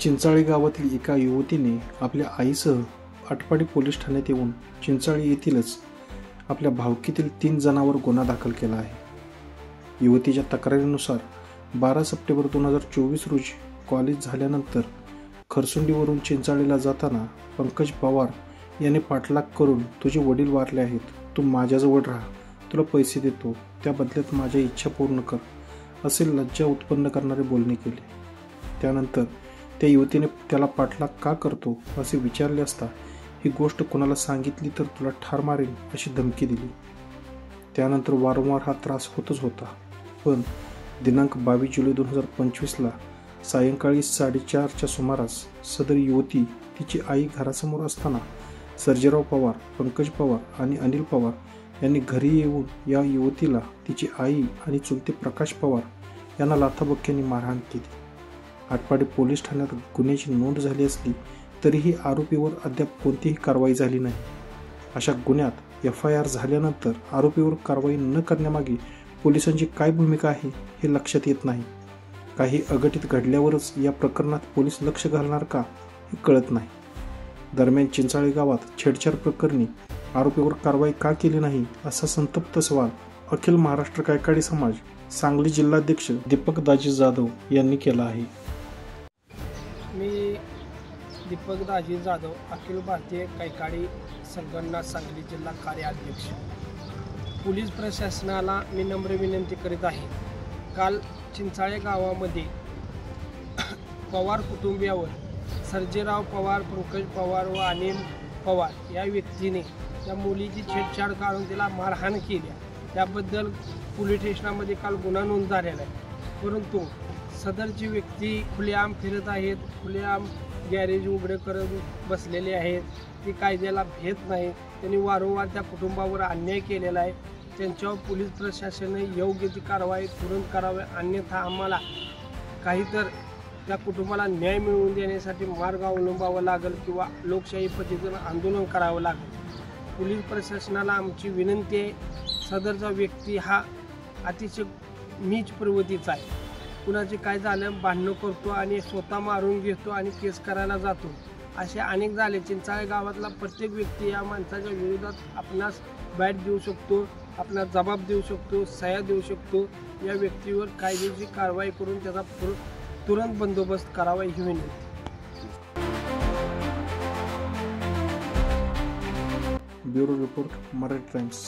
चिंचाळे गावातील एका युवतीने आपल्या आईसह आटपाडी पोलीस ठाण्यात येऊन चिंचाळे येथीलच आपल्या भावकीतील 3 जणांवर गुन्हा दाखल केला आहे। युवतीच्या तक्रारीनुसार 12 सप्टेंबर 2024 रोजी कॉलेज झाल्यानंतर खरसुंडीवरून चिंचाळेला जाताना पंकज पवार याने पाठलाग करून तुझे वडील वारले आहेत, तू माझ्याजवळ राहा, तुला पैसे देतो, त्या बदल्यात माझ्या इच्छा पूर्ण कर, असे लज्जा उत्पन्न करणारे बोलणे केले। त्यानंतर त्या युवतीने त्याला पाठलाग का करतो असे विचारले असता ही गोष्ट कोणाला सांगितली तर तुला ठार मारेन अशी धमकी दिली। त्यानंतर वारंवार हा त्रास होतच होता, पण दिनांक 22 जुलै 2025ला सायंकाळी 4:30च्या सुमारास सदर युवती तिची आई घरासमोर असताना सर्जेराव पवार, पंकज पवार आणि अनिल पवार यांनी घरी येऊन या युवतीला तिची आई आणि चुलते प्रकाश पवार यांना लाथाबुक्क्यांनी मारहाण केली। आटपाडी पोलीस ठाण्यात गुन्ह्याची नोंद झाली असली तरीही आरोपीवर अद्याप कोणतीही कारवाई झाली नाही। अशा गुन्ह्यात FIR झाल्यानंतर आरोपीवर कारवाई न करण्यामागे पोलिसांची काय भूमिका आहे हे लक्षात येत नाही। काही अघटित घडल्यावरच या प्रकरणात पोलीस लक्ष घालणार का हे कळत नाही। दरम्यान चिंचाळे गावात छेडछाड प्रकरणी आरोपीवर कारवाई का केली नाही असा संतप्त सवाल अखिल महाराष्ट्र कैकाडी समाज सांगली जिल्हाध्यक्ष दीपक दाजी जाधव यांनी केला आहे। मी दीपक दाजी जाधव, अखिल भारतीय कैकाडी संघटना सांगली जिल्हा कार्याध्यक्ष। पोलीस प्रशासनाला मी नम्र विनंती करीत आहे, काल चिंचाळे गावामध्ये पवार कुटुंबियावर सर्जेराव पवार, पंकज पवार व अनिल पवार या व्यक्तीने त्या मुलीची छेडछाड काढून तिला मारहाण केली। त्याबद्दल पोलीस स्टेशनामध्ये काल गुन्हा नोंद झालेला आहे, परंतु सदरची व्यक्ती खुलेआम फिरत आहेत, खुलेआम गॅरेज उघडे करत बसलेले आहेत, ती कायद्याला भेट नाही। त्यांनी वारंवार त्या कुटुंबावर अन्याय केलेला आहे। त्यांच्यावर पोलीस प्रशासनाने योग्य ती कारवाई तुरंत करावी, अन्यथा आम्हाला काहीतर त्या कुटुंबाला न्याय मिळवून देण्यासाठी मार्ग अवलंबावा लागेल किंवा लोकशाही पद्धतीनं आंदोलन करावं लागेल। पोलीस प्रशासनाला आमची विनंती आहे, सदरचा व्यक्ती हा अतिशय नीच प्रवृत्तीचा आहे। कुणाचे काय झालं भांडणं करतो आणि स्वतः मारून घेतो आणि केस करायला जातो, असे अनेक झाले। चिंचाळे गावातला प्रत्येक व्यक्ती या माणसाच्या विरोधात आपणास बॅट देऊ शकतो, आपला जबाब देऊ शकतो, सह्या देऊ शकतो। या व्यक्तीवर कायदेशीर कारवाई करून त्याचा तुरंत बंदोबस्त करावा ही विनंती। Bureau report, Marathi times.